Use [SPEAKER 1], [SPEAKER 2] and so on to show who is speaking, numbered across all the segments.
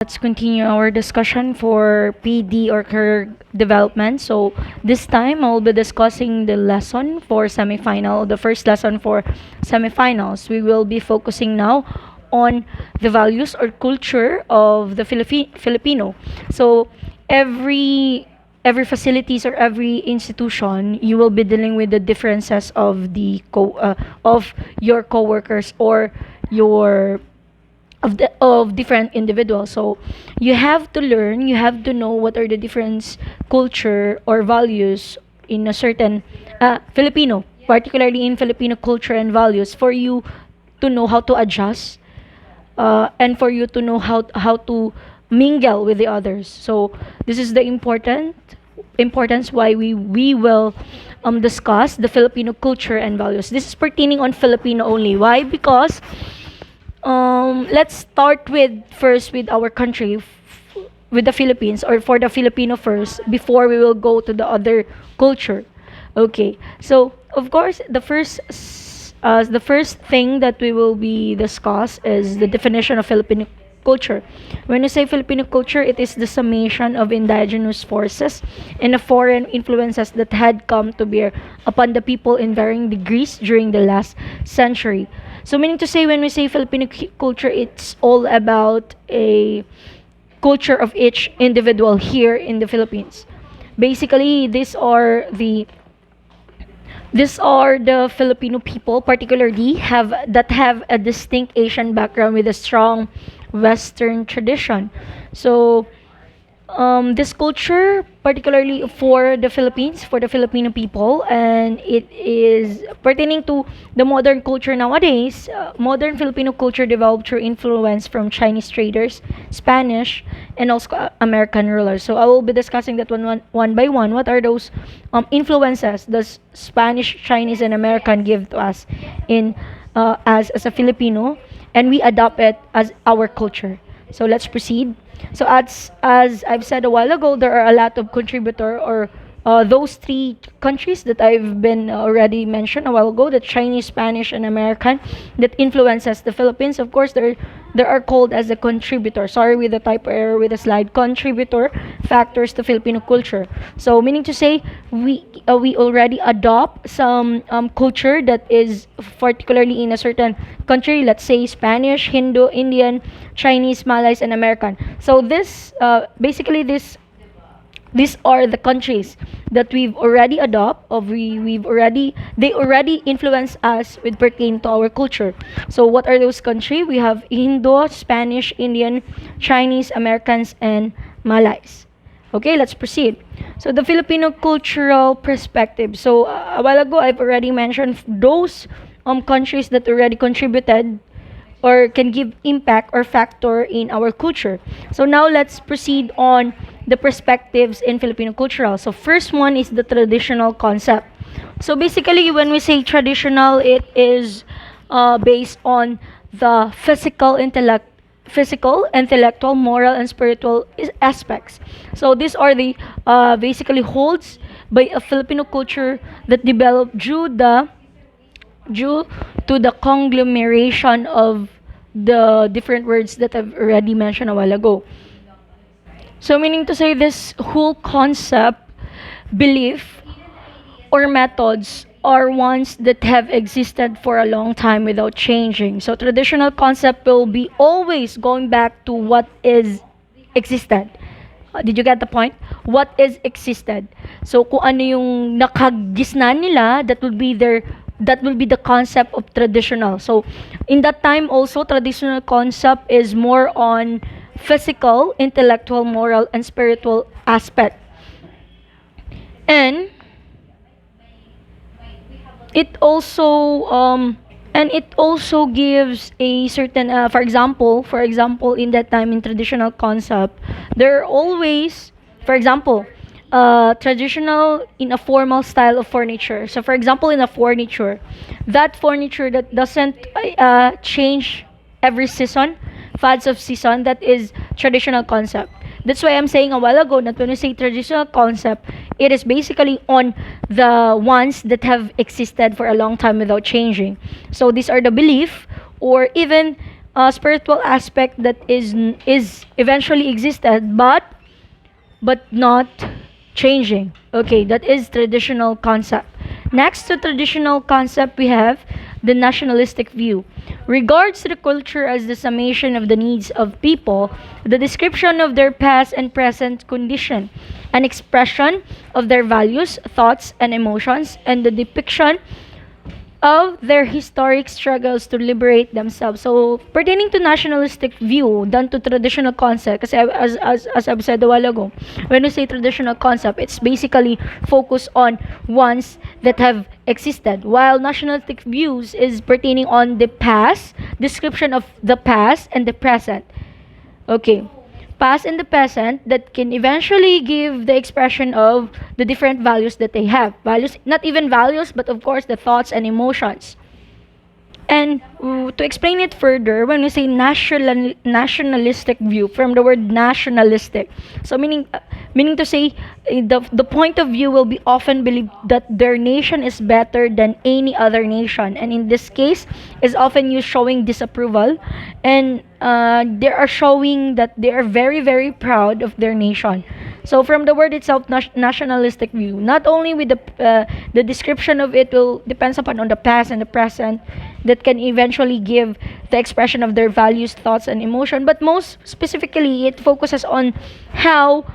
[SPEAKER 1] Let's continue our discussion for PD or career development. So this time I'll be discussing the lesson for semifinal, the first lesson for semifinals. We will be focusing now on the values or culture of the Filipino. So every every facilities or every institution, you will be dealing with the differences of of your coworkers or your of different individuals. So you have to learn, you have to know what are the different culture or values in a certain Filipino, particularly in Filipino culture and values, for you to know how to adjust, and for you to know how to mingle with the others. So this is the importance why we will discuss the Filipino culture and values. This is pertaining on Filipino only. Why? Because let's start with first with our country, with the Philippines, or for the Filipino first before we will go to the other culture. Okay, so of course the first thing that we will be discuss is the definition of Filipino culture. When you say Filipino culture, it is the summation of indigenous forces and the foreign influences that had come to bear upon the people in varying degrees during the last century. So meaning to say, when we say Filipino culture, it's all about a culture of each individual here in the Philippines. Basically, these are the Filipino people, particularly have a distinct Asian background with a strong Western tradition. So this culture, particularly for the Philippines, for the Filipino people, and it is pertaining to the modern culture nowadays. Modern Filipino culture developed through influence from Chinese traders, Spanish, and also American rulers. So I will be discussing that one by one. What are those influences the Spanish, Chinese, and American give to us in as a Filipino, and we adopt it as our culture. So let's proceed. So as I've said a while ago, there are a lot of contributor or those three countries that I've been already mentioned a while ago, the Chinese, Spanish, and American, that influences the Philippines. Of course, there are called as a contributor. Sorry with the typo error with the slide. Contributor factors to Filipino culture. So meaning to say, we already adopt some culture that is particularly in a certain country. Let's say Spanish, Hindu, Indian, Chinese, Malays, and American. So this basically this these are the countries that we've already adopt of we've already they already influence us with pertain to our culture. So what are those countries? We have Indo, Spanish, Indian, Chinese, Americans, and Malays. Okay, let's proceed. So the Filipino cultural perspective. So a while ago I've already mentioned those countries that already contributed or can give impact or factor in our culture. So now let's proceed on the perspectives in Filipino cultural. So first one is the traditional concept. So basically, when we say traditional, it is based on the physical, intellectual, moral, and spiritual aspects. So these are the basically holds by a Filipino culture that developed due to the conglomeration of the different words that I've already mentioned a while ago. So meaning to say, this whole concept, belief, or methods are ones that have existed for a long time without changing. So traditional concept will be always going back to what is existed. Did you get the point? What is existed? So kung ano yung nakagisnan nila, that will be the concept of traditional. So in that time also, traditional concept is more on physical, intellectual, moral, and spiritual aspect. And it also gives a certain for example in that time in traditional concept, there are always, for example, traditional in a formal style of furniture. So for example, in a furniture, that furniture that doesn't change every season, fads of season, that is traditional concept. That's why I'm saying a while ago that when we say traditional concept, it is basically on the ones that have existed for a long time without changing. So these are the belief or even spiritual aspect that is eventually existed, but not changing. Okay, that is traditional concept. Next to traditional concept, we have the nationalistic view. Regards to the culture as the summation of the needs of people, the description of their past and present condition, an expression of their values, thoughts, and emotions, and the depiction of their historic struggles to liberate themselves. So, pertaining to nationalistic view than to traditional concept, kasi as I've said a while ago, when we say traditional concept, it's basically focused on ones that have existed, while nationalistic views is pertaining on the past, description of the past and the present. Okay. Past and the present that can eventually give the expression of the different values that they have. Values, not even values, but of course the thoughts and emotions. And to explain it further, when we say nationalistic view, from the word nationalistic, so meaning to say the point of view will be often believed that their nation is better than any other nation, and in this case is often used showing disapproval, and they are showing that they are very very proud of their nation. So from the word itself, nationalistic view, not only with the description of it will depends upon on the past and the present that can eventually give the expression of their values, thoughts, and emotion, but most specifically, it focuses on how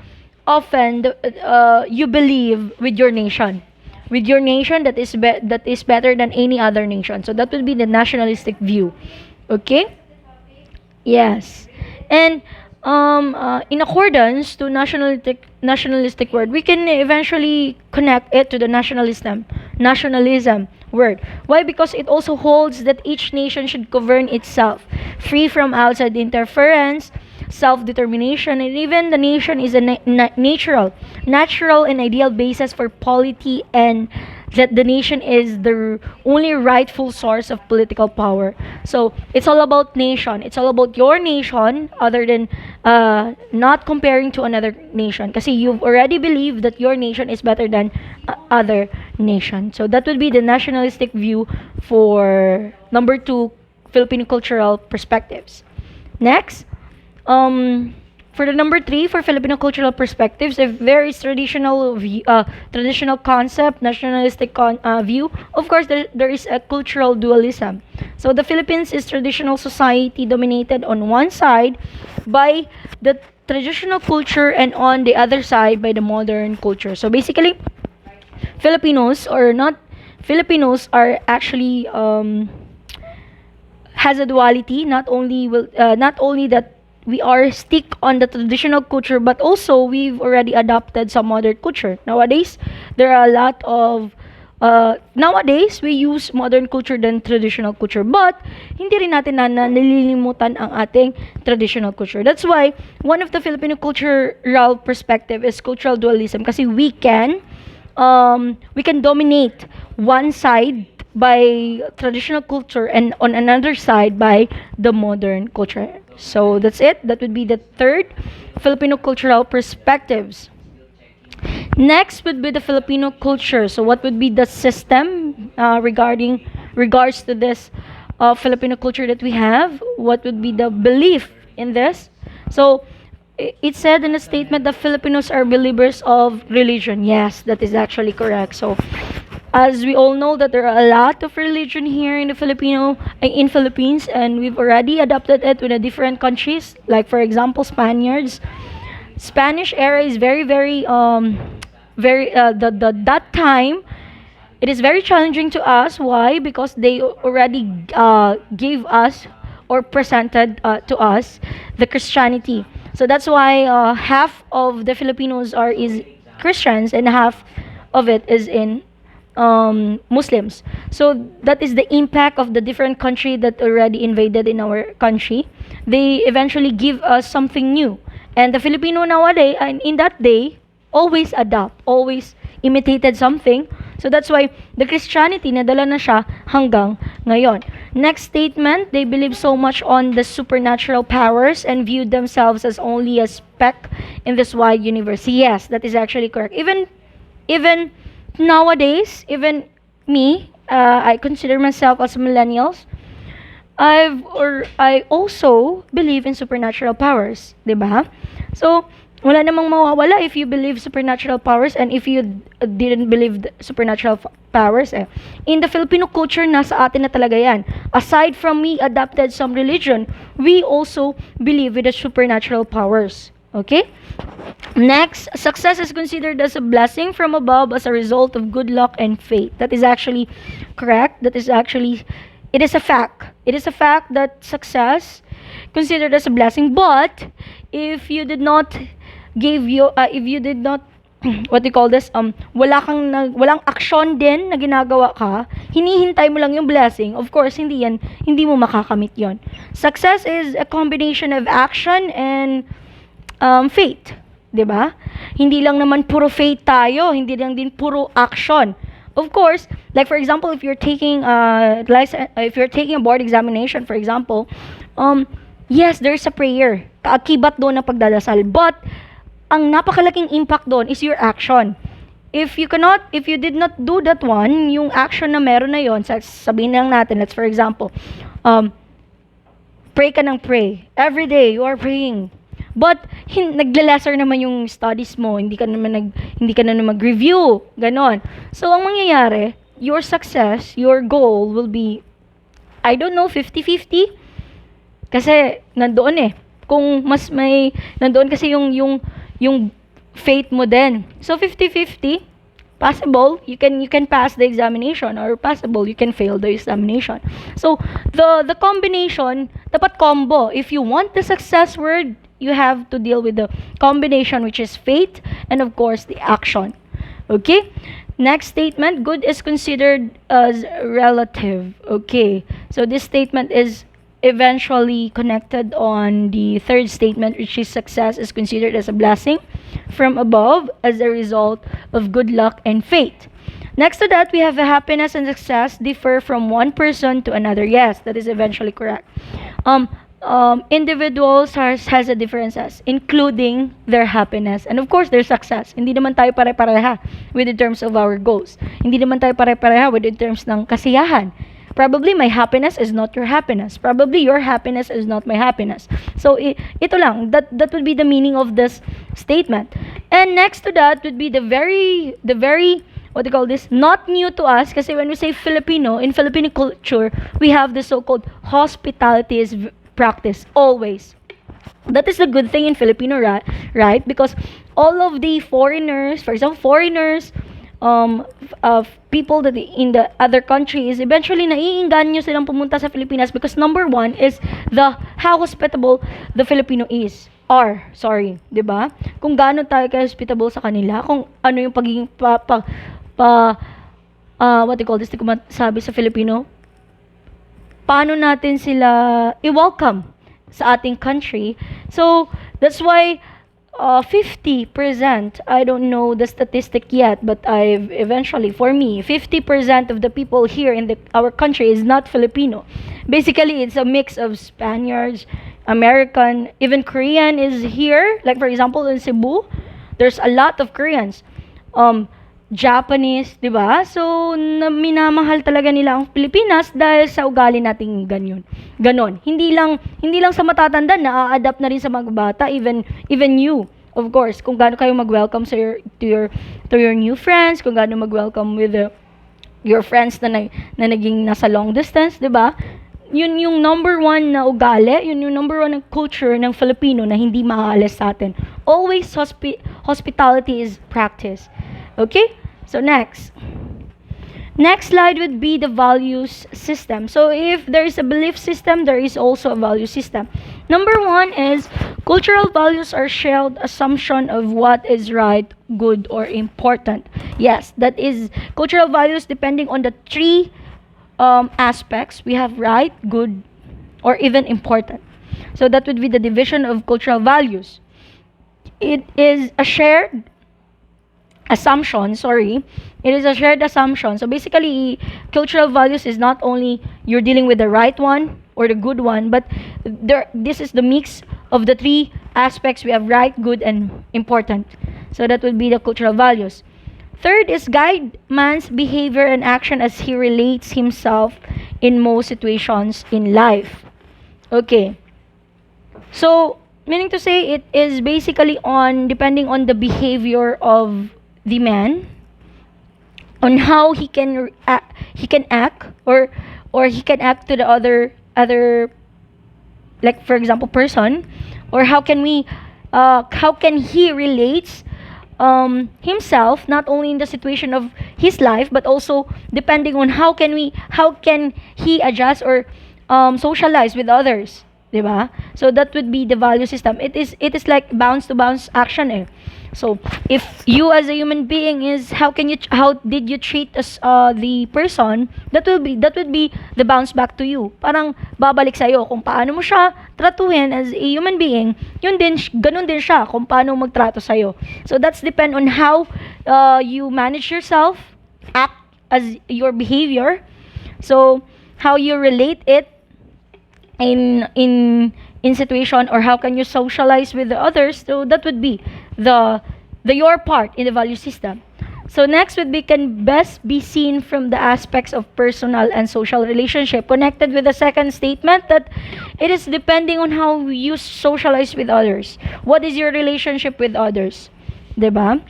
[SPEAKER 1] often you believe with your nation that that is better than any other nation. So that would be the nationalistic view. Okay. Yes. And in accordance to nationalistic word, we can eventually connect it to the nationalism word. Why? Because it also holds that each nation should govern itself, free from outside interference, self-determination, and even the nation is a natural and ideal basis for polity, and that the nation is the only rightful source of political power. So it's all about nation. It's all about your nation, other than not comparing to another nation. Kasi you've already believed that your nation is better than other nation. So that would be the nationalistic view for number 2, Filipino cultural perspectives. Next, for the number 3, for Filipino cultural perspectives, a very traditional concept, nationalistic view. Of course, there is a cultural dualism. So the Philippines is traditional society dominated on one side by the traditional culture and on the other side by the modern culture. So basically, Filipinos are actually has a duality. Not only that we are stick on the traditional culture, but also we've already adopted some modern culture. Nowadays, there are a lot of nowadays we use modern culture than traditional culture, but hindi rin natin nalilimutan ang ating traditional culture. That's why one of the Filipino cultural perspective is cultural dualism, kasi we can dominate one side by traditional culture and on another side by the modern culture. So that's it. That would be the third Filipino cultural perspectives. Next would be the Filipino culture. So what would be the system regards to this Filipino culture that we have? What would be the belief in this? So it said in a statement that Filipinos are believers of religion. Yes, that is actually correct. So as we all know that there are a lot of religion here in the Philippines, and we've already adopted it with the different countries, like for example Spaniards. Spanish era is very that time it is very challenging to us. Why? Because they already gave us or presented to us the Christianity. So that's why half of the Filipinos is Christians and half of it is in Muslims. So that is the impact of the different country that already invaded in our country. They eventually give us something new. And the Filipino nowadays, and in that day, always adopt, always imitated something. So that's why the Christianity nadala na siya hanggang ngayon. Next statement, they believe so much on the supernatural powers and viewed themselves as only a speck in this wide universe. Yes, that is actually correct. Even nowadays, even me, I consider myself as millennials. I also believe in supernatural powers, 'di ba? So, wala namang mawawala if you believe supernatural powers and if you didn't believe supernatural powers eh. In the Filipino culture, nasa atin na talaga yan. Aside from we adopted some religion, we also believe in the supernatural powers. Okay? Next, success is considered as a blessing from above as a result of good luck and fate. That is actually correct. It is a fact. It is a fact that success considered as a blessing. But if you did not if you did not what do you call this, walang aksyon din na ginagawa ka, hinihintay mo lang yung blessing, of course hindi mo makakamit yon. Success is a combination of action and faith, 'di ba? Hindi lang naman puro faith tayo, hindi lang din puro action. Of course, like for example, if you're taking a board examination, for example, yes, there's a prayer. Kaakibat doon ng pagdadasal, but ang napakalaking impact doon is your action. If you did not do that one, yung action na meron na yon, sabihin lang natin, let's for example, pray ka ng pray. Every day, you are praying. But, nagle-lesser naman yung studies mo, hindi ka na mag-review, ganon. So, ang mangyayari, your success, your goal will be, I don't know, 50-50? Kasi, nandoon eh. Kung mas may, nandoon kasi yung faith mo din. So 50-50, possible you can pass the examination or possible you can fail the examination. So the combination, dapat combo. If you want the success word, you have to deal with the combination, which is faith and of course the action. Okay? Next statement, good is considered as relative. Okay. So this statement is eventually connected on the third statement, which is success is considered as a blessing from above as a result of good luck and faith. Next to that, we have happiness and success differ from one person to another. Yes, that is eventually correct. Individuals has a differences, including their happiness and of course their success. Hindi naman tayo pare-pareha with the terms of our goals. Hindi naman tayo pare-pareha with the terms ng kasiyahan. Probably my happiness is not your happiness. Probably your happiness is not my happiness. So ito lang, that would be the meaning of this statement. And next to that would be the very what do you call this, not new to us, kasi when we say Filipino, in Filipino culture, we have the so-called hospitality is practice always. That is a good thing in Filipino, right? Because all of the foreigners, for example, of people that in the other countries, eventually naiinganyo silang pumunta sa Pilipinas because number one is how hospitable the Filipino sorry, 'di ba? Kung gaano tayo ka-hospitable sa kanila, kung ano yung pagiging what do you call this, sabi sa Filipino, paano natin sila i-welcome sa ating country. So that's why 50%, I don't know the statistic yet, but for me, 50% of the people here in our country is not Filipino. Basically, it's a mix of Spaniards, American, even Korean is here. Like for example, in Cebu, there's a lot of Koreans. Japanese, 'di ba? So, minamahal talaga nila ang Pilipinas dahil sa ugali nating ganon. Hindi lang sa matatanda, na-adapt na rin sa mga bata, even you. Of course, kung gaano kayo mag-welcome to your new friends, kung gaano mag-welcome with your friends na naging nasa long distance, 'di ba? Yun yung number one na ugali, yun yung number one na culture ng Filipino na hindi maaalis sa atin. Always hospitality is practice. Okay? So next slide would be the values system. So if there is a belief system, there is also a value system. Number one is cultural values are shared assumption of what is right, good, or important. Yes, that is cultural values depending on the three aspects. We have right, good, or even important. So that would be the division of cultural values. It is a shared assumption, it is a shared assumption. So basically, cultural values is not only you're dealing with the right one or the good one, but this is the mix of the three aspects. We have right, good, and important. So that would be the cultural values. Third is guide man's behavior and action as he relates himself in most situations in life. Okay. So, meaning to say, it is basically on depending on the behavior of the man, on how he can act, or he can act to the other, like for example person, or how can he relates himself not only in the situation of his life, but also depending on how can he adjust or socialize with others, 'di ba? So that would be the value system. It is like bounce to bounce action eh. So if you as a human being is how did you treat the person, that would be the bounce back to you. Parang babalik sa iyo kung paano mo siya tratuhin as a human being. Ganun din siya kung paano magtrato sa iyo. So that's depend on how you manage yourself, act as your behavior. So how you relate it in situation, or how can you socialize with the others. So that would be the your part in the value system. So next would be can best be seen from the aspects of personal and social relationship, connected with the second statement that it is depending on how you socialize with others. What is your relationship with others, 'di ba?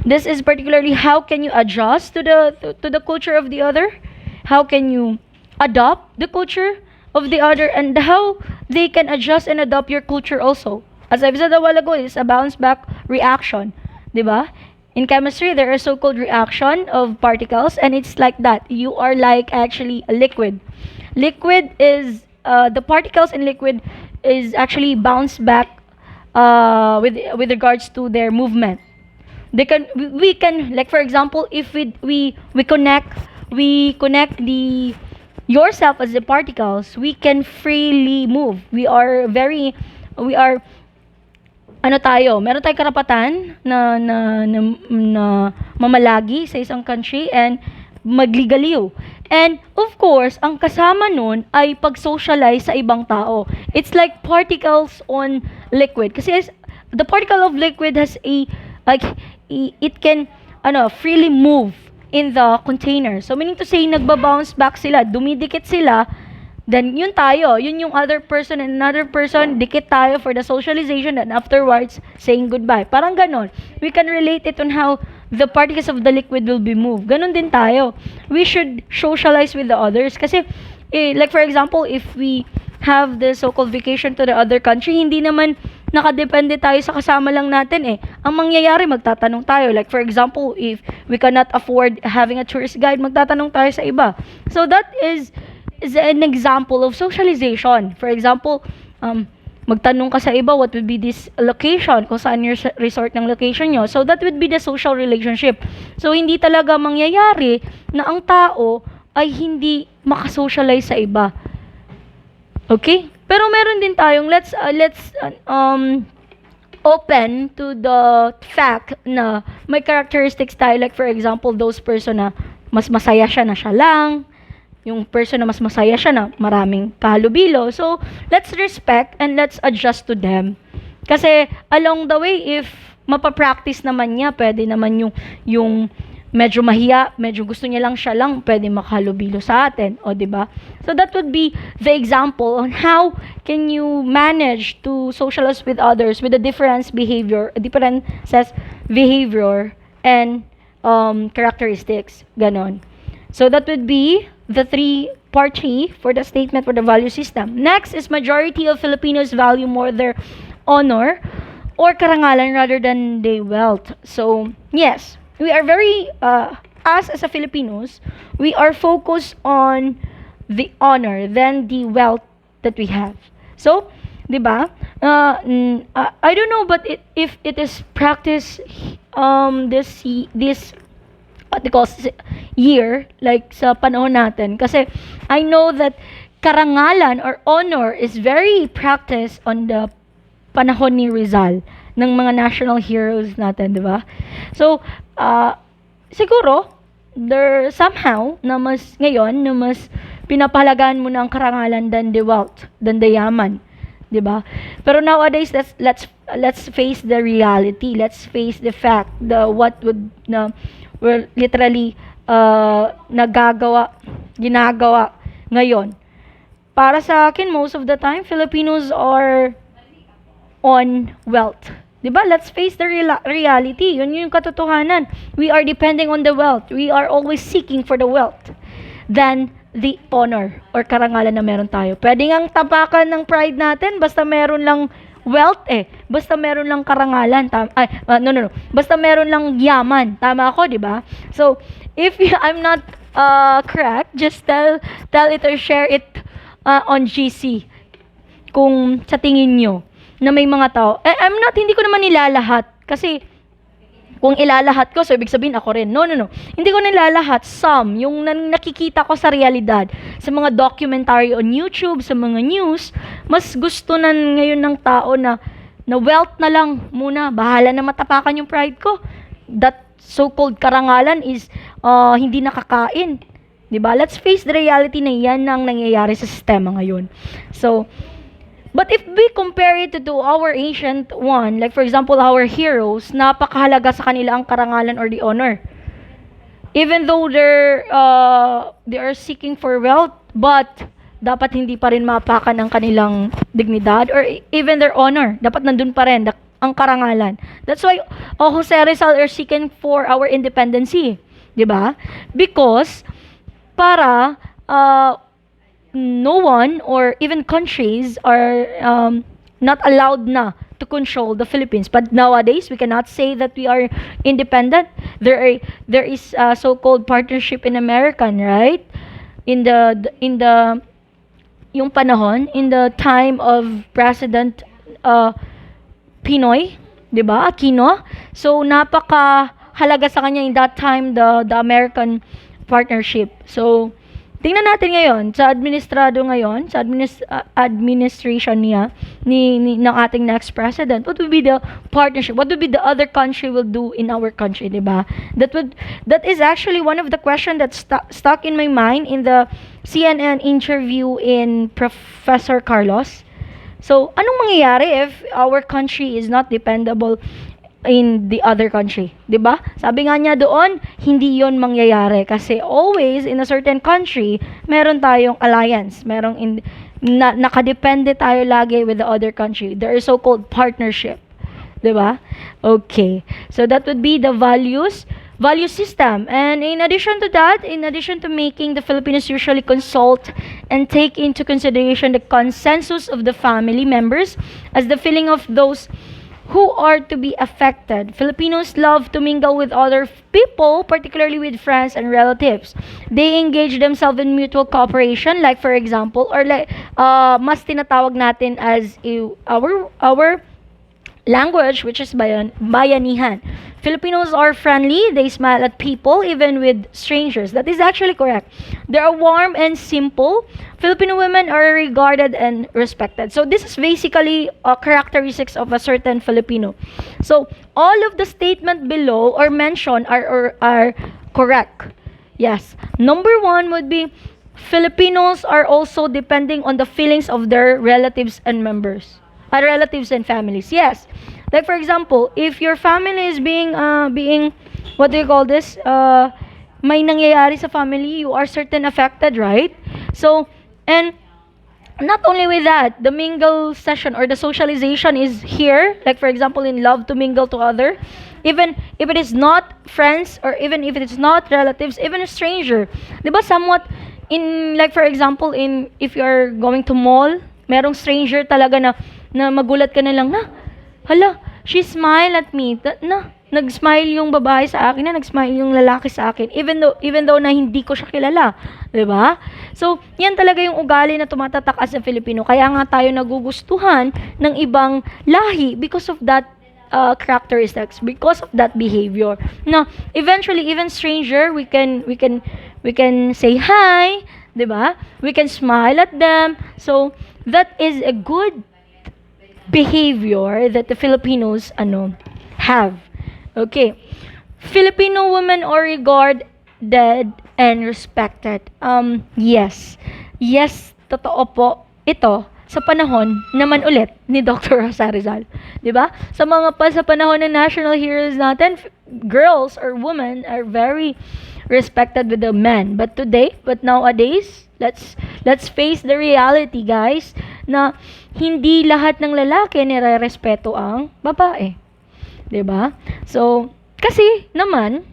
[SPEAKER 1] This is particularly how can you adjust to the culture of the other, how can you adopt the culture of the other, and how they can adjust and adopt your culture also. As I've said a while ago, it's a bounce back reaction, 'di ba? In chemistry, there are so-called reaction of particles, and it's like that. You are like actually a liquid. Liquid is the particles in liquid is actually bounce back with regards to their movement. We can, like for example, if we connect the yourself as the particles, we can freely move. We are ano tayo, meron tayong karapatan na mamalagi sa isang country and magligaliw. And of course, ang kasama nun ay pag-socialize sa ibang tao. It's like particles on liquid. Kasi the particle of liquid has it can freely move in the container. So meaning to say, nagba-bounce back sila, dumidikit sila, then yun yung other person and another person, dikit tayo for the socialization, and afterwards, saying goodbye. Parang ganon. We can relate it on how the particles of the liquid will be moved. Ganon din tayo. We should socialize with the others. Kasi, like for example, if we have the so-called vacation to the other country, hindi naman nakadepende tayo sa kasama lang natin eh. Ang mangyayari, magtatanong tayo. Like for example, if we cannot afford having a tourist guide, magtatanong tayo sa iba. So that is an example of socialization. For example, magtanong ka sa iba, what would be this location, kung saan yung resort ng location nyo. So that would be the social relationship. So hindi talaga mangyayari na ang tao ay hindi makasocialize sa iba. Okay? Pero meron din tayong let's open to the fact na may characteristics tayo, like for example, those person na mas masaya siya na siya lang, yung person na mas masaya siya na maraming kahalubilo. So, let's respect and let's adjust to them. Kasi along the way, if mapapractice naman niya, pwede naman yung medyo mahiya, medyo gusto niya lang siya lang, pwede makahalubilo sa atin, o 'di ba? So that would be the example on how can you manage to socialize with others with a difference behavior and characteristics, ganon. So that would be the part 3 for the statement for the value system. Next is majority of Filipinos value more their honor or karangalan rather than their wealth. So, yes, we are very, as a Filipinos, we are focused on the honor than the wealth that we have. So, di ba? I don't know, but if it is practiced this what they call year, like sa panahon natin, kasi I know that karangalan or honor is very practiced on the panahon ni Rizal, ng mga national heroes natin, di ba? So, siguro, there somehow, na mas pinapahalagahan mo na ang karangalan than the wealth, than the yaman. 'di ba? Pero nowadays, let's face the reality. Let's face the fact, the what would na we're literally ginagawa ngayon. Para sa akin, most of the time, Filipinos are on wealth. 'Di ba? Let's face the reality. Yun yung katotohanan. We are depending on the wealth. We are always seeking for the wealth than the honor or karangalan na meron tayo. Pwede ngang tapakan ng pride natin basta meron lang wealth Basta meron lang karangalan. No. Basta meron lang yaman. Tama ako, 'di ba? So, if I'm not correct, just tell it or share it on GC kung sa tingin nyo na may mga tao. Hindi ko naman nilalahat. Kasi, kung ilalahat ko, so ibig sabihin ako rin. No. Hindi ko nilalahat. Some, yung nakikita ko sa realidad, sa mga documentary on YouTube, sa mga news, mas gusto na ngayon ng tao na wealth na lang muna. Bahala na matapakan yung pride ko. That so-called karangalan is hindi nakakain. Diba? Let's face the reality na yan ang nangyayari sa sistema ngayon. So, but if we compare it to our ancient one, like for example, our heroes, napakahalaga sa kanila ang karangalan or the honor. Even though they are seeking for wealth, but dapat hindi pa rin mapakan ang kanilang dignidad or even their honor. Dapat nandun pa rin ang karangalan. That's why Jose Rizal are seeking for our independency. Diba? Because para no one or even countries are not allowed na to control the Philippines. But nowadays, we cannot say that we are independent. There is a so-called partnership in American, right? In the yung panahon, in the time of President Pinoy, 'di ba? Aquino. So napaka-halaga sa kanya in that time the American partnership. So, tingnan natin ngayon, sa administration niya, ng ating next president, what would be the partnership? What would be the other country will do in our country, diba? That is actually one of the question that stuck in my mind in the CNN interview in Professor Carlos. So, anong mangyayari if our country is not dependable in the other country, 'di ba? Sabi nga niya doon, hindi 'yon mangyayari kasi always in a certain country, meron tayong alliance, nakadepende tayo lagi with the other country. There is so-called partnership, 'di ba? Okay. So that would be the value system. And in addition to that, in addition to making the Filipinos usually consult and take into consideration the consensus of the family members as the feeling of those who are to be affected. Filipinos love to mingle with other people, particularly with friends and relatives. They engage themselves in mutual cooperation, like for example, or like mas tinatawag natin as our language, which is bayanihan. Filipinos are friendly. They smile at people, even with strangers. That is actually correct. They are warm and simple. Filipino women are regarded and respected. So this is basically characteristics of a certain Filipino. So all of the statement below or mentioned are correct. Yes. Number 1 would be Filipinos are also depending on the feelings of their relatives and relatives and families. Yes. Like for example, if your family is being what do you call this? May nangyayari sa family, you are certain affected, right? So, and not only with that, the mingle session or the socialization is here. Like for example, in love to mingle to other, even if it is not friends or even if it is not relatives, even a stranger. Diba somewhat in like for example if you are going to mall, merong stranger talaga na magulat ka na lang na, hala, she smiled at me. Nag-smile yung babae sa akin, nag-smile yung lalaki sa akin, even though na hindi ko siya kilala. 'Di ba? So, yan talaga yung ugali na tumatatak as a Filipino. Kaya nga tayo nagugustuhan ng ibang lahi because of that characteristics, because of that behavior. Now, eventually, even stranger, we can say hi, 'di ba? We can smile at them. So, that is a good behavior that the Filipinos have. Okay. Filipino women are regarded and respected. Yes. Yes, totoo po ito sa panahon naman ulit ni Dr. Rosa Rizal. 'Di ba? Sa panahon ng national heroes natin, girls or women are very respected with the men. But nowadays, let's face the reality, guys, na hindi lahat ng lalaki nire-respeto ang babae. 'Di ba? So, kasi naman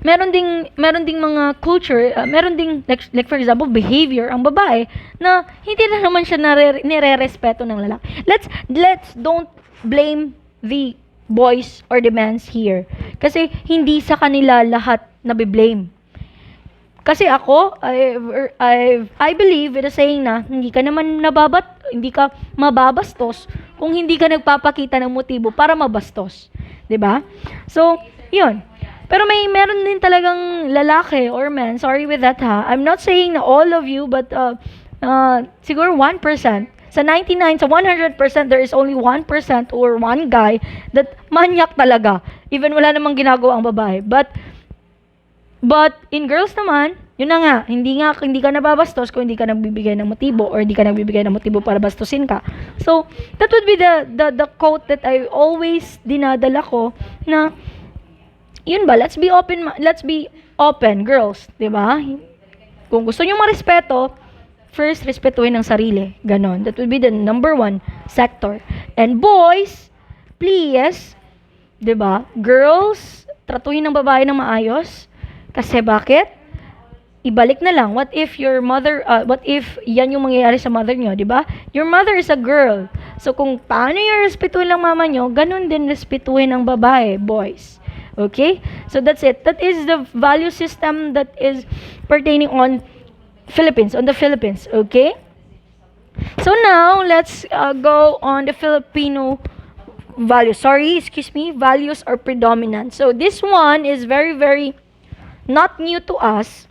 [SPEAKER 1] meron ding mga culture, meron ding like for example behavior ang babae na hindi na naman siya nire-respeto ng lalaki. Let's don't blame the boys or the men here. Kasi hindi sa kanila lahat nabiblame. Kasi ako, I believe in the saying na hindi ka mababastos kung hindi ka nagpapakita ng motibo para mabastos. 'Di ba? So, 'yun. Pero meron din talagang lalaki or men, sorry with that ha. I'm not saying na all of you, but siguro 1%. Sa 100%, there is only 1% or one guy that manyak talaga. Even wala namang ginagawa ang babae. But in girls naman, yun na nga, hindi ka nababastos kung hindi ka nagbibigay ng motibo or hindi ka nagbibigay ng motibo para bastusin ka. So, that would be the quote that I always dinadala ko na yun ba, let's be open, girls, 'di ba? Kung gusto niyo marespeto, first respetuhin ang sarili. Ganon. That would be the number one sector. And boys, please, 'di ba? Girls, tratuhin ang babae ng maayos. Kasi bakit? Ibalik na lang. What if yan yung mangyayari sa mother niyo, 'di ba? Your mother is a girl. So kung paano yung respetuhin lang mama niyo, ganun din respetuhin ang babae, boys. Okay? So that's it. That is the value system that is pertaining on the Philippines. Okay? So now, let's go on the Filipino values. Values are predominant. So this one is very, very not new to us.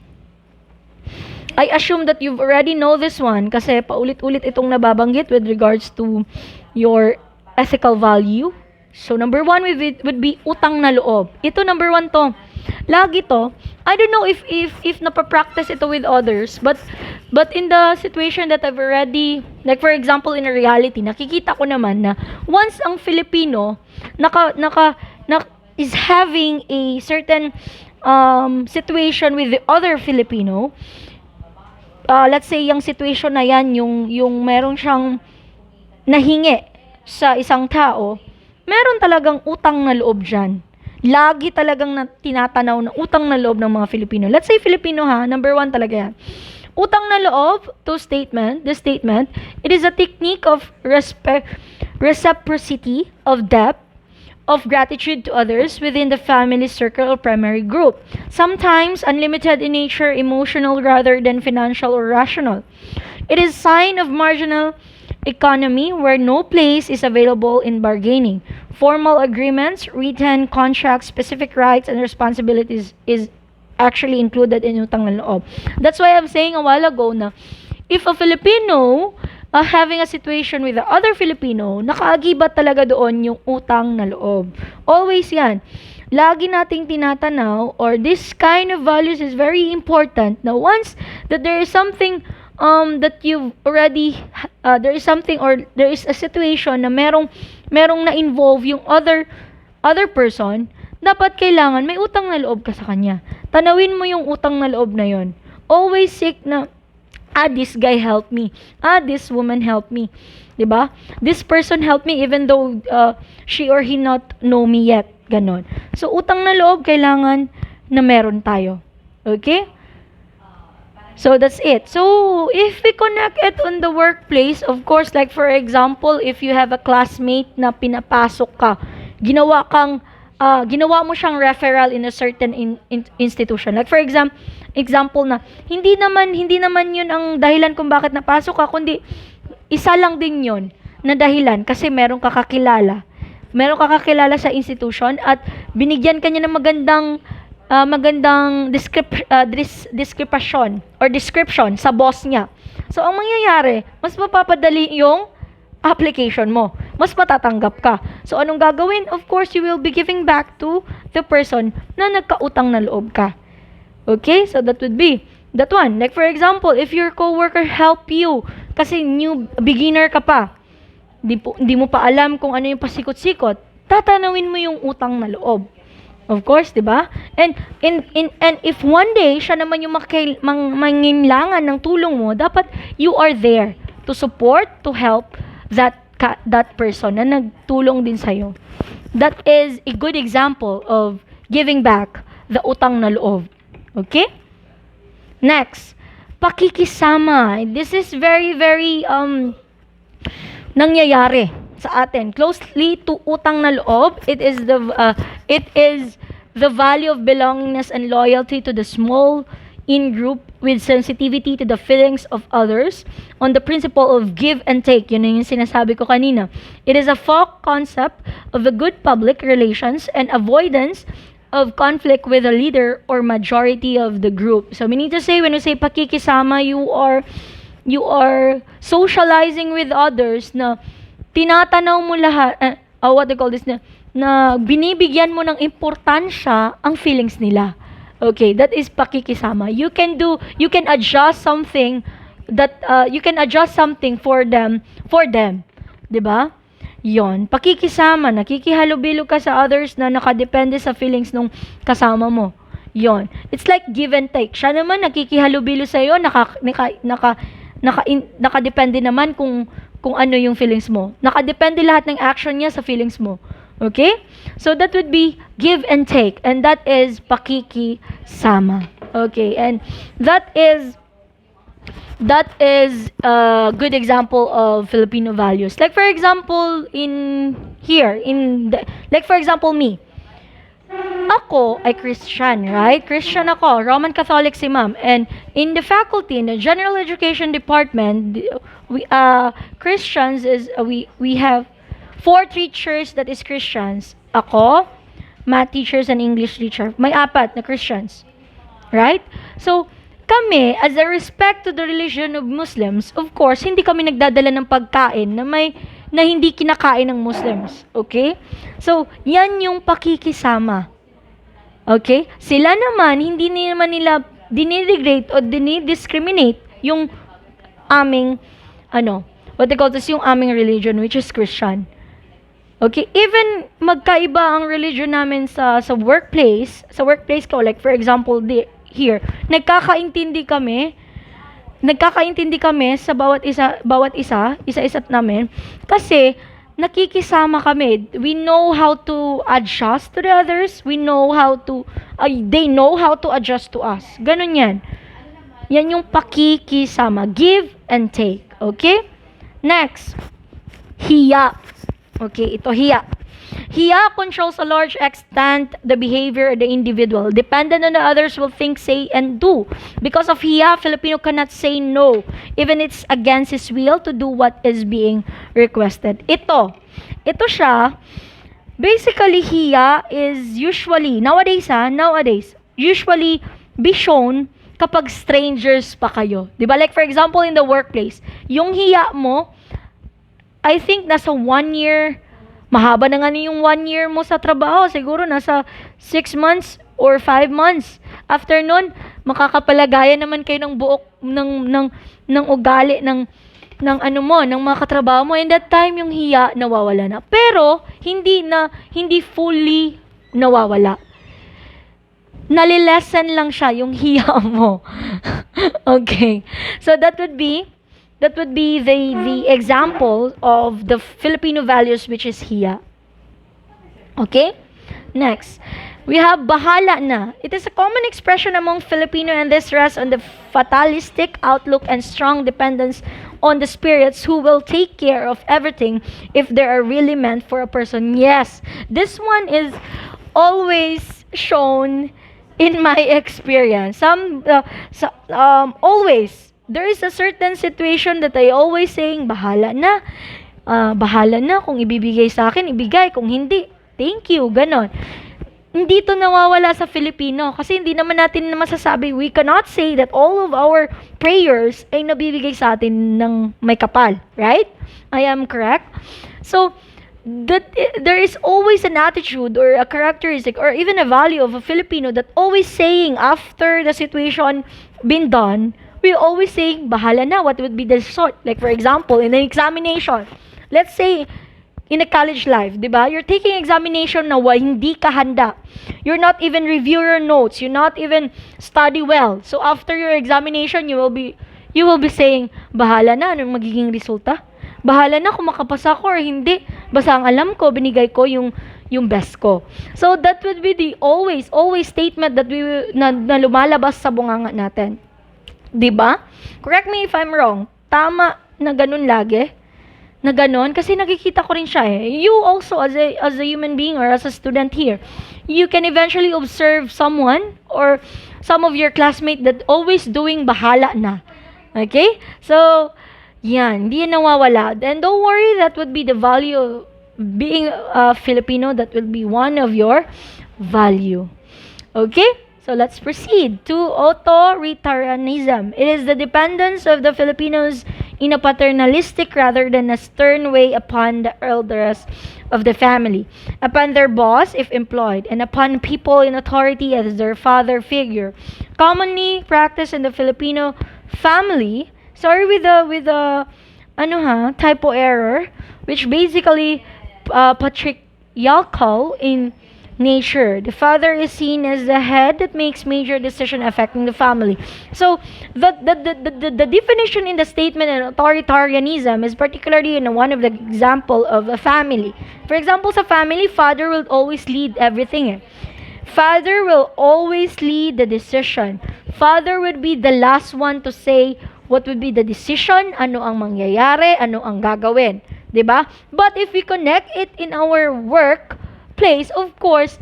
[SPEAKER 1] I assume that you've already know this one kasi paulit-ulit itong nababanggit with regards to your ethical value. So, number 1 would be utang na loob. Ito, number 1 to. Lagi to. I don't know if napapractice ito with others, but in the situation that I've already, like for example, in a reality, nakikita ko naman na once ang Filipino is having a certain situation with the other Filipino, let's say, yung situation na yan, yung meron siyang nahingi sa isang tao, meron talagang utang na loob dyan. Lagi talagang tinatanaw na utang na loob ng mga Filipino. Let's say Filipino ha, number 1 talaga yan. Utang na loob, this statement, it is a technique of reciprocity, of debt, of gratitude to others within the family circle or primary group. Sometimes unlimited in nature, emotional rather than financial or rational. It is sign of marginal economy where no place is available in bargaining. Formal agreements, written contracts, specific rights and responsibilities is actually included in utang na loob. That's why I'm saying a while ago na if a Filipino having a situation with the other Filipino, nakaagibat talaga doon yung utang na loob. Always yan. Lagi nating tinatanaw, or this kind of values is very important na once that there is something that you've already, there is something or there is a situation na merong na-involve yung other person, dapat kailangan may utang na loob ka sa kanya. Tanawin mo yung utang na loob na yon. Always seek na, this guy helped me. This woman helped me. 'Di ba? This person helped me even though she or he not know me yet. Ganon. So, utang na loob kailangan na meron tayo. Okay? So, that's it. So, if we connect it on the workplace, of course, like for example, if you have a classmate na pinapasok ka, ginawa mo siyang referral in a certain institution. Like for example na, hindi naman yun ang dahilan kung bakit napasok ka, kundi isa lang din yun na dahilan kasi meron ka kakilala sa institution at binigyan ka niya ng magandang description sa boss niya. So, ang mangyayari, mas mapapadali yung application mo. Mas matatanggap ka. So, anong gagawin? Of course, you will be giving back to the person na nagkautang na loob ka. Okay? So, that would be that one. Like, for example, if your coworker help you Kasi beginner ka pa. Di mo pa alam kung ano yung pasikot-sikot. Tatanawin mo yung utang na loob. Of course, 'di ba? And if one day siya naman yung mangailangan ng tulong mo, dapat you are there to support, to help that person na nagtulong din sa iyo. That is a good example of giving back the utang na loob. Okay? Next, pakikisama. This is very very nangyayari sa atin. Closely to utang na loob, it is the value of belongingness and loyalty to the small in-group with sensitivity to the feelings of others on the principle of give and take. Yun yung sinasabi ko kanina. It is a folk concept of a good public relations and avoidance of conflict with the leader or majority of the group. So, we need to say, when we say pakikisama, you are socializing with others na tinatanaw mo lahat, what they call this, na binibigyan mo ng importansya ang feelings nila. Okay, that is pakikisama. You can adjust something for them, 'di ba? 'Yon, pakikisama, nakikihalubilo ka sa others na nakadepende sa feelings nung kasama mo. 'Yon. It's like give and take. Siya naman nakikihalubilo sa iyo, nakadepende naman kung ano yung feelings mo. Nakadepende lahat ng action niya sa feelings mo. Okay? So that would be give and take, and that is pakikisama. Okay, and that is a good example of Filipino values. Like for example, like for example me. Ako ay Christian, right? Christian ako, Roman Catholic si ma'am. And in the faculty, in the General Education Department, Christians we have 4 teachers that is Christians. Ako, math teachers and English teacher. May 4 na Christians. Right? So, kami, as a respect to the religion of Muslims, of course, hindi kami nagdadala ng pagkain na hindi kinakain ng Muslims. Okay? So, yan yung pakikisama. Okay? Sila naman, hindi naman nila dinidegrade o dinidiscriminate yung aming, what they call this, yung aming religion, which is Christian. Okay? Even magkaiba ang religion namin sa workplace ko, like for example, here, nagkakaintindi kami sa bawat isa namin, kasi nakikisama kami. We know how to adjust to the others. They know how to adjust to us. Ganun yan. Yan yung pakikisama. Give and take. Okay? Next. Hiya. Okay, ito hiya. Hiya controls a large extent the behavior of the individual. Dependent on the others will think, say, and do. Because of hiya, Filipino cannot say no, even it's against his will to do what is being requested. Ito siya. Basically, hiya is usually, nowadays, usually be shown kapag strangers pa kayo. Diba? Like for example, in the workplace, yung hiya mo, I think nasa 1 year, mahaba na nga yung 1 year mo sa trabaho. Siguro nasa 6 months or 5 months. After nun, makakapalagayan naman kayo ng buok ng ugali ng mga katrabaho mo. And that time, yung hiya nawawala na. Pero hindi fully nawawala. Nalilesen lang siya yung hiya mo. Okay. So that would be the example of the Filipino values, which is hiya. Okay? Next, we have bahala na. It is a common expression among Filipino, and this rests on the fatalistic outlook and strong dependence on the spirits who will take care of everything if they are really meant for a person. Yes, this one is always shown in my experience. Always. There is a certain situation that I always saying, bahala na kung ibibigay sa akin, ibigay, kung hindi, thank you, ganon. Hindi to nawawala sa Filipino kasi hindi naman natin masasabi, we cannot say that all of our prayers ay nabibigay sa atin ng may kapal, right? I am correct? So, there is always an attitude or a characteristic or even a value of a Filipino that always saying after the situation been done, we always say, bahala na, what would be the result? Like for example, in an examination, let's say, in a college life, di ba? You're taking examination na hindi ka handa. You're not even review your notes. You not even study well. So after your examination, you will be saying, bahala na, anong magiging resulta? Bahala na kung makapasa ko or hindi. Basta ang alam ko, binigay ko yung best ko. So that would be the always statement that na lumalabas sa bunganga natin. 'Di ba? Correct me if I'm wrong. Tama na ganun lagi. Na ganon kasi nakikita ko rin siya eh. You also as a human being or as a student here, you can eventually observe someone or some of your classmates that always doing bahala na. Okay? So, yan, hindi yan nawawala. And don't worry, that would be the value of being a Filipino. That will be one of your value. Okay? So let's proceed to authoritarianism. It is the dependence of the Filipinos in a paternalistic rather than a stern way upon the elders of the family, upon their boss if employed, and upon people in authority as their father figure. Commonly practiced in the Filipino family, sorry with the typo error, which basically patriarchal in nature. The father is seen as the head that makes major decisions affecting the family. So, the definition in the statement in authoritarianism is particularly in one of the example of a family. For example, sa family, father will always lead everything. Father will always lead the decision. Father would be the last one to say what would be the decision, ano ang mangyayari, ano ang gagawin. 'Di ba? But if we connect it in our work place, of course,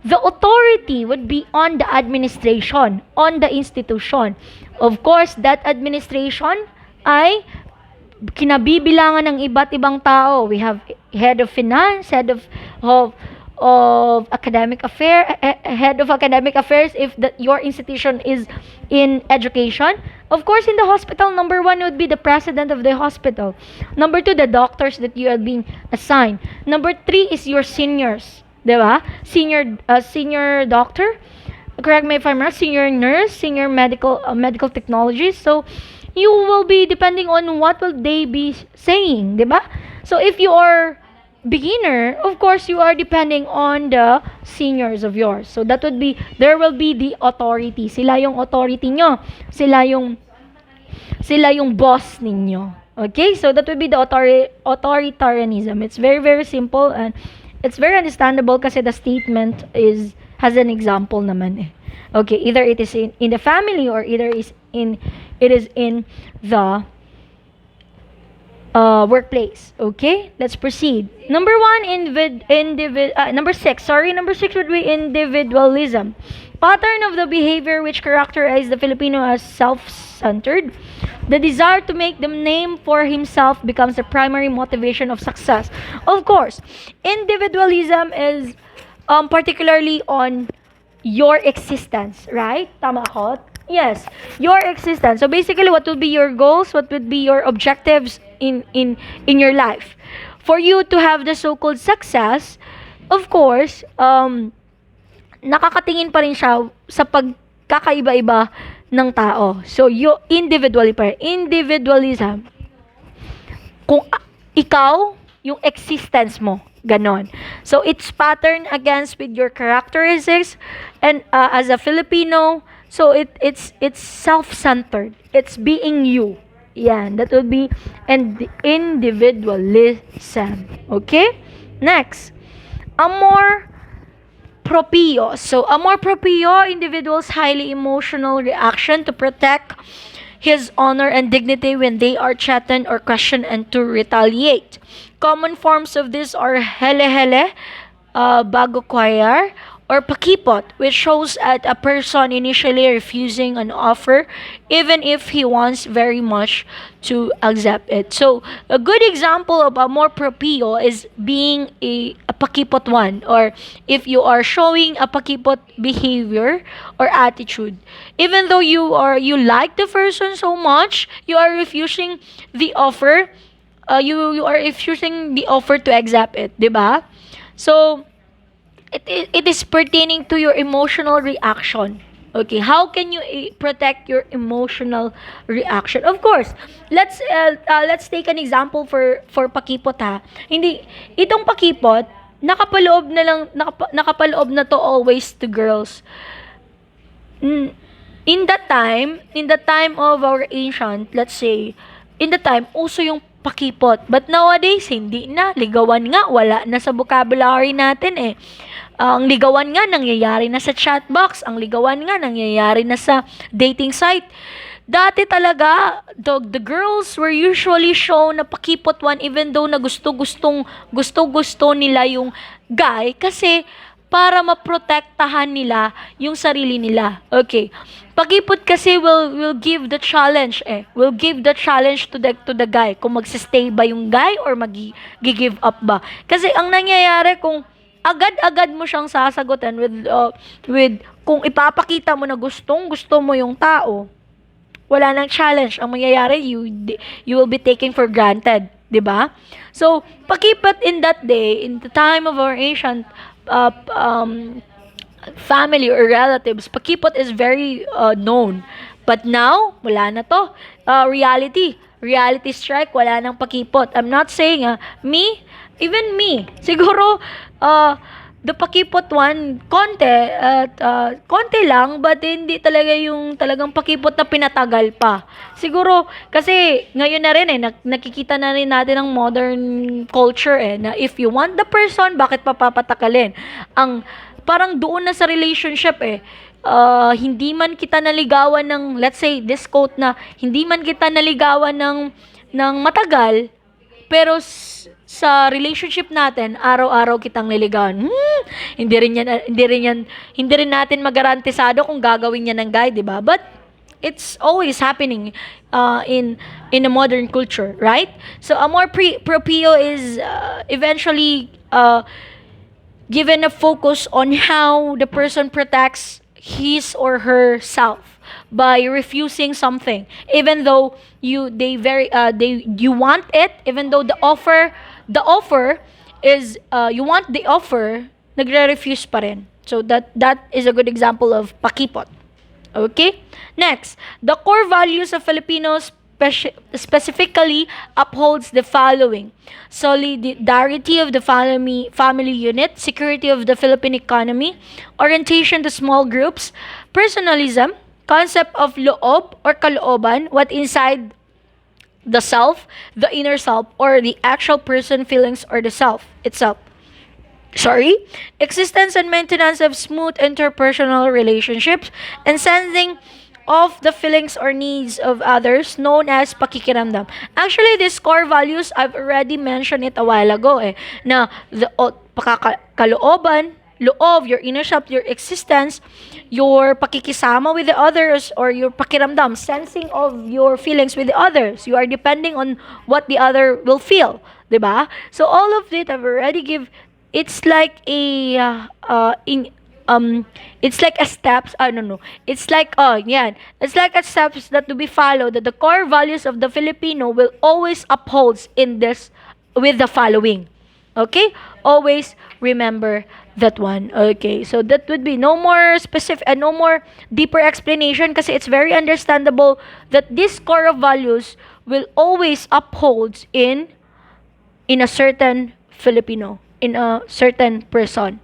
[SPEAKER 1] the authority would be on the administration, on the institution. Of course, that administration ay kinabibilangan ng iba't ibang tao. We have head of finance, head of academic affairs if your institution is in education. Of course, in the hospital, number 1 would be the president of the hospital. Number 2, the doctors that you are being assigned. Number 3 is your seniors. Diba? Senior doctor. Correct me if I'm wrong. Senior nurse, senior medical technologist. So, you will be depending on what will they be saying. Diba? So, if you are beginner, of course, you are depending on the seniors of yours. So, there will be the authority. Sila yung authority nyo. Sila yung boss ninyo. Okay? So, that would be the authoritarianism. It's very, very simple and it's very understandable kasi the statement has an example naman eh. Okay, either it is in the family or either it is in the workplace. Okay, let's proceed. Number 6. Number 6 would be individualism. Pattern of the behavior which characterize the Filipino as self-centered. The desire to make the name for himself becomes the primary motivation of success. Of course, individualism is particularly on your existence, right? Tama ako? Yes, your existence. So basically, what would be your goals? What would be your objectives in your life? For you to have the so-called success, of course, nakakatingin pa rin siya sa pagkakaiba-iba ng tao. So, individualism. Kung ikaw, yung existence mo, ganon. So, it's pattern against with your characteristics and as a Filipino, so it's self-centered. It's being you. Yan, that would be individualism. Okay? Next, amor proprio. So, amor proprio, individual's highly emotional reaction to protect his honor and dignity when they are threatened or questioned and to retaliate. Common forms of this are hele-hele, bago choir, or pakipot, which shows at a person initially refusing an offer even if he wants very much to accept it. So, a good example of amor proprio is being a pakipot one, or if you are showing a pakipot behavior or attitude. Even though you like the person so much, you are refusing the offer, you are refusing the offer to accept it, diba? So, it is pertaining to your emotional reaction. Okay, how can you protect your emotional reaction? Of course, let's take an example for pakipot ha. Hindi itong pakipot nakapaloob na lang nakapaloob na to always to girls. Mm, in the time of our ancient, let's say, in the time, uso yung pakipot. But nowadays, hindi na. Ligawan nga, wala na sa vocabulary natin eh. Ang ligawan nga, nangyayari na sa chatbox. Ang ligawan nga, nangyayari na sa dating site. Dati talaga, the girls were usually shown na pakipot one even though na gusto nila yung guy kasi para maprotektahan nila yung sarili nila. Okay. Pag-ipot kasi will give the challenge eh. Will give the challenge to the guy kung magsi-stay ba yung guy or mag-give up ba. Kasi ang nangyayari kung agad-agad mo siyang sasagutin with kung ipapakita mo na gusto mo yung tao, wala nang challenge. Ang mangyayari, you will be taken for granted, 'di ba? So, pag-ipot in that day, in the time of our ancient uh, um, family or relatives, pakipot is very known. But now, wala na to. Reality strike, wala nang pakipot. I'm not saying, even me, siguro, the pakipot one, konti lang, but hindi talaga yung talagang pakipot na pinatagal pa. Siguro, kasi ngayon na rin nakikita na rin natin ang modern culture na if you want the person, bakit papapatakalin? Parang doon na sa relationship hindi man kita naligawan ng, let's say, this quote na, hindi man kita naligawan ng matagal, pero sa relationship natin, araw-araw kitang niligawan. Hindi rin natin magarantisado kung gagawin niya ng guy, 'di ba? But it's always happening in a modern culture, right? So a more propio is eventually given a focus on how the person protects his or herself by refusing something even though you want it, even though the offer is you want the offer, nagre-refuse pa rin. So that is a good example of pakipot. Okay? Next, the core values of Filipinos specifically upholds the following: solidarity of the family unit, security of the Philippine economy, orientation to small groups, personalism, concept of loob or kalooban, what inside the self, the inner self, or the actual person, feelings, or the self itself. Existence and maintenance of smooth interpersonal relationships, and sensing of the feelings or needs of others, known as pakikiramdam. Actually, these core values, I've already mentioned it a while ago na the kalooban, loob, your inner self, your existence, your pakikisama with the others, or your pakiramdam, sensing of your feelings with the others. You are depending on what the other will feel, 'di ba? So all of it I've already give. It's like it's like a steps, it's like it's like a steps that to be followed, that the core values of the Filipino will always upholds in this with the following. Okay, always remember that one. Okay, so that would be no more specific no more deeper explanation kasi it's very understandable that this core of values will always upholds in a certain Filipino, in a certain person.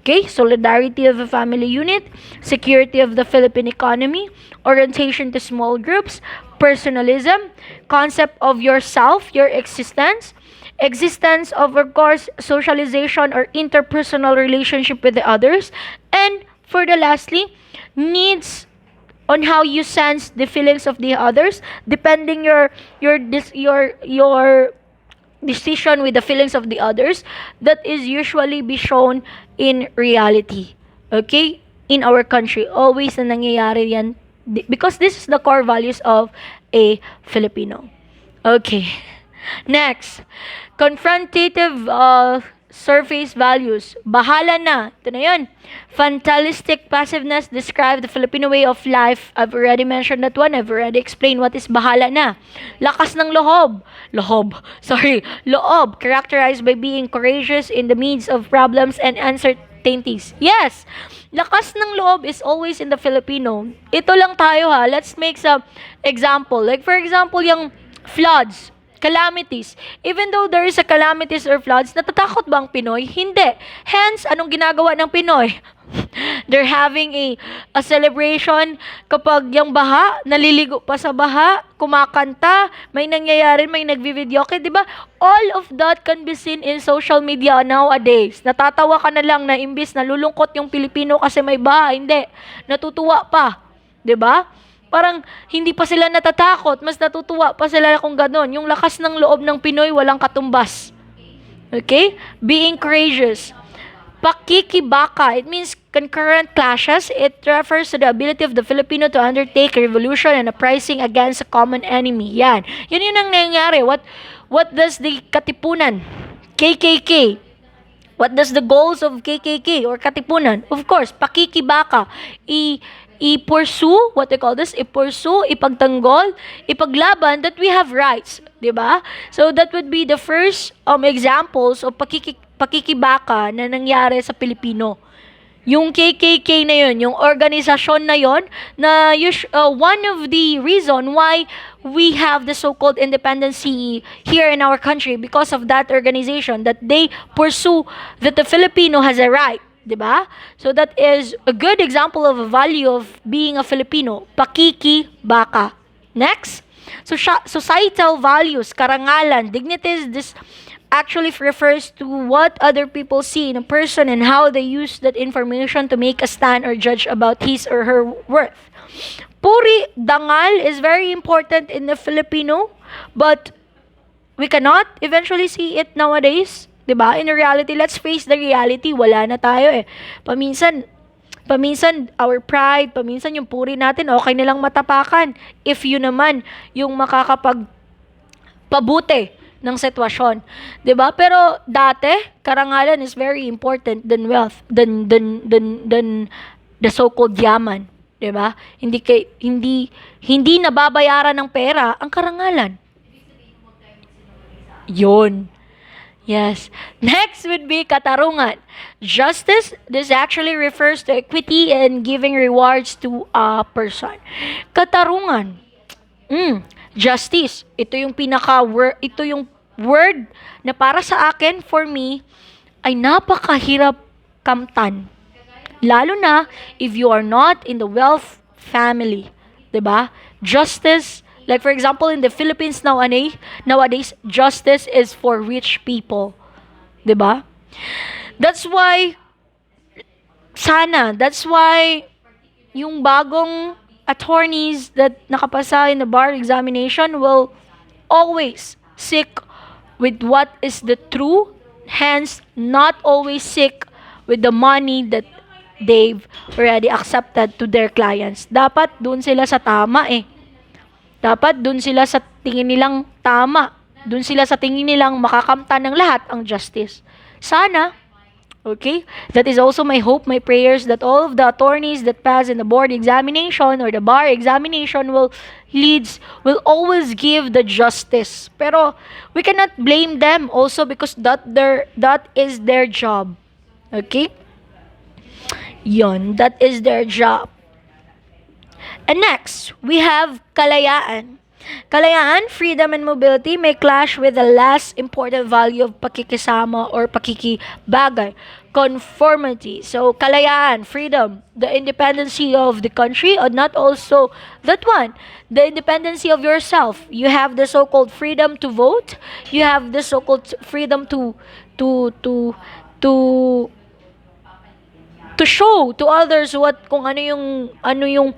[SPEAKER 1] Okay, solidarity of the family unit, security of the Philippine economy, orientation to small groups, personalism, concept of yourself, your existence of course, socialization or interpersonal relationship with the others, and for the lastly, needs on how you sense the feelings of the others, depending your decision with the feelings of the others, that is usually be shown in reality. Okay? In our country, always na nangyayari yan because this is the core values of a Filipino. Okay. Next, confrontative surface values. Bahala na. Ito na yun. Fatalistic passiveness describe the Filipino way of life. I've already mentioned that one. I've already explained what is bahala na. Lakas ng loob. Loob. Characterized by being courageous in the midst of problems and 20s. Yes, lakas ng loob is always in the Filipino. Ito lang tayo ha. Let's make some example. Like for example, yung floods, calamities. Even though there is a calamities or floods, natatakot ba ang Pinoy? Hindi. Hence, anong ginagawa ng Pinoy? They're having a celebration kapag yung baha, naliligo pa sa baha, kumakanta, may nangyayari, may nagvi-video. Okay, di ba? All of that can be seen in social media nowadays. Natatawa ka na lang na imbis nalulungkot yung Pilipino kasi may baha. Hindi. Natutuwa pa. Di ba? Parang hindi pa sila natatakot, mas natutuwa pa sila kung gano'n. Yung lakas ng loob ng Pinoy, walang katumbas. Okay? Being courageous. Pakikibaka, it means concurrent clashes. It refers to the ability of the Filipino to undertake a revolution and uprising against a common enemy. Yan. Yun yun ang nangyayari. What does the Katipunan, KKK, what does the goals of KKK or Katipunan? Of course, pakikibaka. I-pursue, what they call this? I-pursue, ipagtanggol, ipaglaban that we have rights. Diba? So that would be the first examples of pakikibaka na nangyari sa Pilipino. Yung KKK na yun, yung organisasyon na yun, na one of the reason why we have the so-called independency here in our country because of that organization, that they pursue that the Filipino has a right. Diba? So that is a good example of a value of being a Filipino. Pakikibaka. Next. So, societal values, karangalan, dignities, this actually refers to what other people see in a person and how they use that information to make a stand or judge about his or her worth. Puri, dangal is very important in the Filipino, but we cannot eventually see it nowadays. Diba? In reality, let's face the reality. Wala na tayo eh. Paminsan, our pride, paminsan yung puri natin, okay nilang matapakan. If yun naman, yung makakapagpabuti ng sitwasyon. 'Di ba? Pero dati, karangalan is very important than wealth, than the so-called yaman, 'di ba? Hindi nababayaran ng pera ang karangalan. 'Yon. Yes. Next would be katarungan. Justice, this actually refers to equity and giving rewards to a person. Katarungan. Justice. Ito yung word na para sa akin, for me, ay napakahirap kamtan. Lalo na if you are not in the wealth family. 'Di ba? Justice, like for example in the Philippines nowadays, justice is for rich people. 'Di ba? That's why yung bagong attorneys that nakapasa in the bar examination will always seek with what is the true, hence not always seek with the money that they've already accepted to their clients. Dapat dun sila sa tama eh. Dapat dun sila sa tingin nilang tama. Dun sila sa tingin nilang makakamtan ng lahat ang justice. Sana, okay? That is also my hope, my prayers that all of the attorneys that pass in the board examination or the bar examination will always give the justice. Pero we cannot blame them also because that is their job. Okay? Yon, that is their job. And next, we have kalayaan. Kalayaan, freedom and mobility may clash with the less important value of pakikisama or pakikibagay, conformity. So, kalayaan, freedom, the independency of the country, or not also that one, the independency of yourself. You have the so-called freedom to vote. You have the so-called freedom to show to others kung ano yung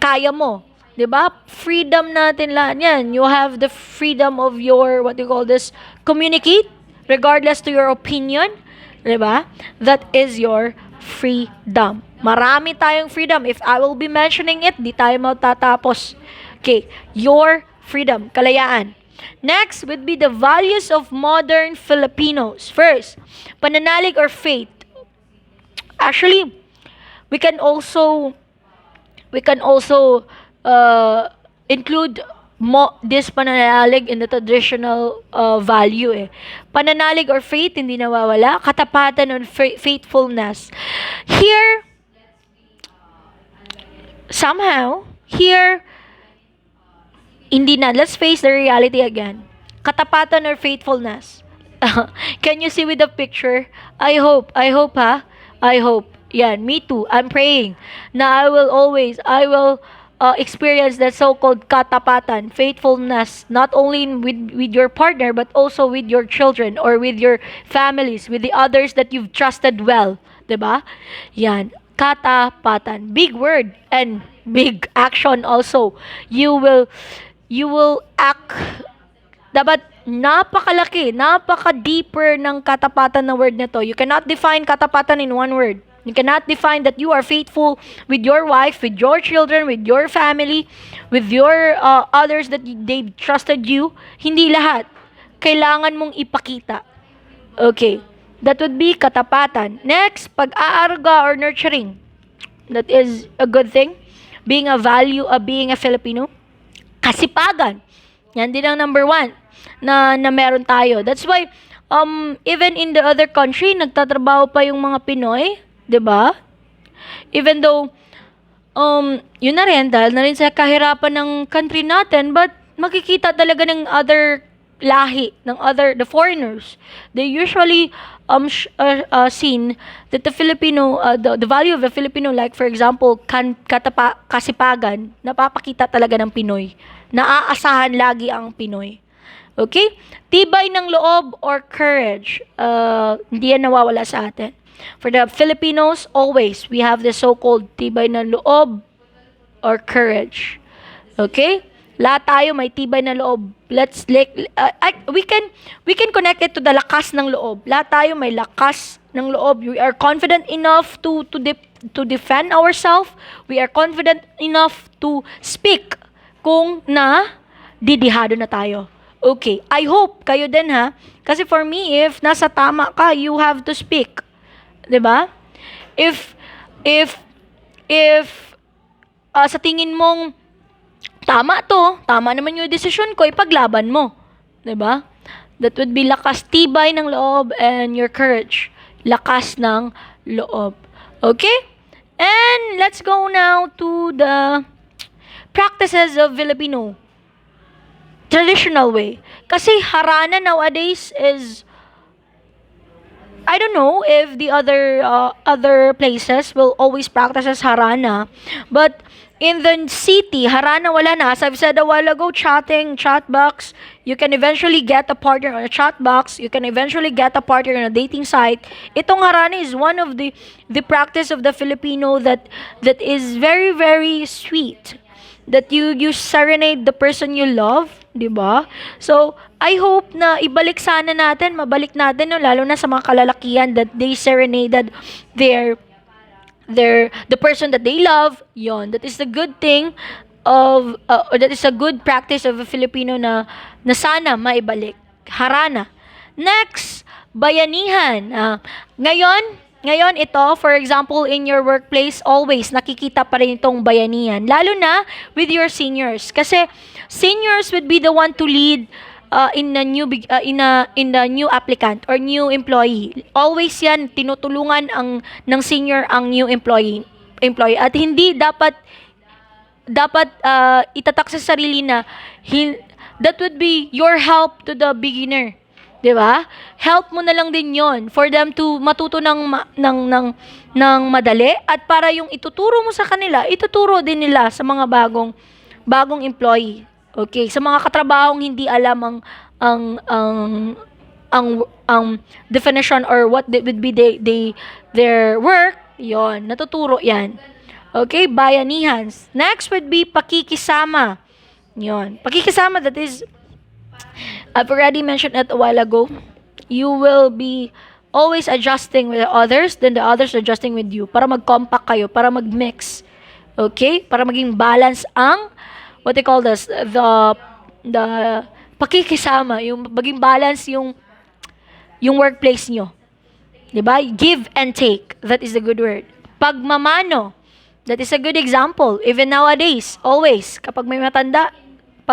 [SPEAKER 1] kaya mo. 'Di ba? Freedom natin lahat 'yan. You have the freedom of your, what do you call this, communicate regardless to your opinion. 'Di ba? That is your freedom. Marami tayong freedom. If I will be mentioning it, di tayo matatapos. Okay, your freedom, kalayaan. Next would be the values of modern Filipinos. First, pananalig or faith. Actually, we can also include this pananalig in the traditional value eh. Pananalig or faith, hindi nawawala. Katapatan or faithfulness. Here, somehow, here, hindi na. Let's face the reality again. Katapatan or faithfulness. Can you see with the picture? I hope ha. I hope. Yan, me too. I'm praying na I will experience that so-called katapatan, faithfulness, not only with your partner, but also with your children or with your families, with the others that you've trusted well. 'Di ba? Yan, katapatan. Big word and big action also. You will act. Dapat napakalaki, napaka-deeper ng katapatan na word na to. You cannot define katapatan in one word. You cannot define that you are faithful with your wife, with your children, with your family, with your others that they've trusted you. Hindi lahat. Kailangan mong ipakita. Okay. That would be katapatan. Next, pag-aarga or nurturing. That is a good thing. Being a value of being a Filipino. Kasipagan. Yan din ang number 1 na meron tayo. That's why, even in the other country, nagtatrabaho pa yung mga Pinoy. 'Di ba? Even though yun na rin dahil na rin sa kahirapan ng country natin, but makikita talaga ng other lahi, the foreigners. They usually seen that the Filipino the value of the Filipino, like for example, kasipagan, napapakita talaga ng Pinoy. Naaasahan lagi ang Pinoy. Okay? Tibay ng loob or courage. Hindi yan nawawala sa atin. For the Filipinos, always, we have the so-called tibay ng loob or courage. Okay? Lahat tayo may tibay na loob. We can connect it to the lakas ng loob. Lahat tayo may lakas ng loob. We are confident enough to defend ourselves. We are confident enough to speak kung didihado na tayo. Okay, I hope kayo din ha. Kasi for me, if nasa tama ka, you have to speak. 'Di ba? If sa tingin mong tama naman yung decision ko, ipaglaban mo. 'Di ba? That would be lakas, tibay ng loob and your courage. Lakas ng loob. Okay? And let's go now to the practices of Filipino traditional way. Kasi harana nowadays is, I don't know if the other places will always practice as harana, but in the city, harana wala na. As I've said a while ago, chat box, you can eventually get a partner on a chat box, you can eventually get a partner on a dating site. Itong harana is one of the practice of the Filipino that is very, very sweet. That you serenade the person you love, di ba? So, I hope na mabalik natin, no, lalo na sa mga kalalakihan that they serenaded the person that they love. Yon, that is a good thing or that is a good practice of a Filipino na sana maibalik. Harana. Next, bayanihan. Ngayon ito, for example, in your workplace, always nakikita pa rin itong bayanihan. Lalo na with your seniors. Kasi seniors would be the one to lead in the new applicant or new employee. Always yan, tinutulungan ng senior ang new employee. At hindi dapat itatak sa sarili na that would be your help to the beginner. 'Di ba? Help mo na lang din 'yon for them to matuto ng madali, at para yung ituturo mo sa kanila, ituturo din nila sa mga bagong employee. Okay, sa mga katrabahong hindi alam ang definition or what would be their work, 'yon, natuturo 'yan. Okay, bayanihan. Next would be pakikisama. 'Yon. Pakikisama, that is, I've already mentioned it a while ago. You will be always adjusting with the others, then the others adjusting with you. Para mag-compact kayo, para mag-mix. Okay? Para maging balance ang, what they call this, the pakikisama. Yung maging balance yung workplace nyo. Diba? Give and take. That is a good word. Pagmamano. That is a good example. Even nowadays, always, kapag may matanda,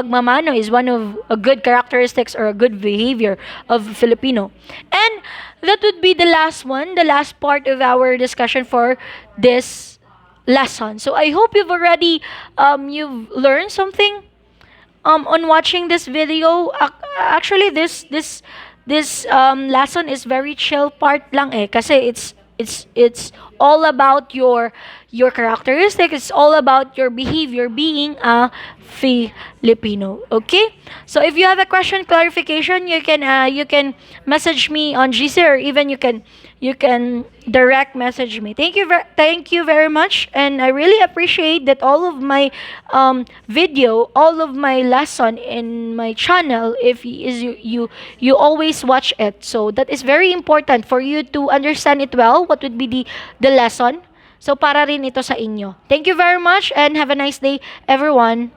[SPEAKER 1] pagmamano is one of a good characteristics or a good behavior of Filipino. And that would be the last one, the last part of our discussion for this lesson. So I hope you've already you've learned something on watching this video. Actually, this lesson is very chill part lang eh, kasi it's all about your characteristics. It's all about your behavior being a Filipino. Okay? So if you have a question, clarification, you can message me on GC, or even you can direct message me. Thank you very much, and I really appreciate that all of my video, all of my lesson in my channel, if is you always watch it. So that is very important for you to understand it well. What would be the lesson? So para rin ito sa inyo. Thank you very much and have a nice day, everyone.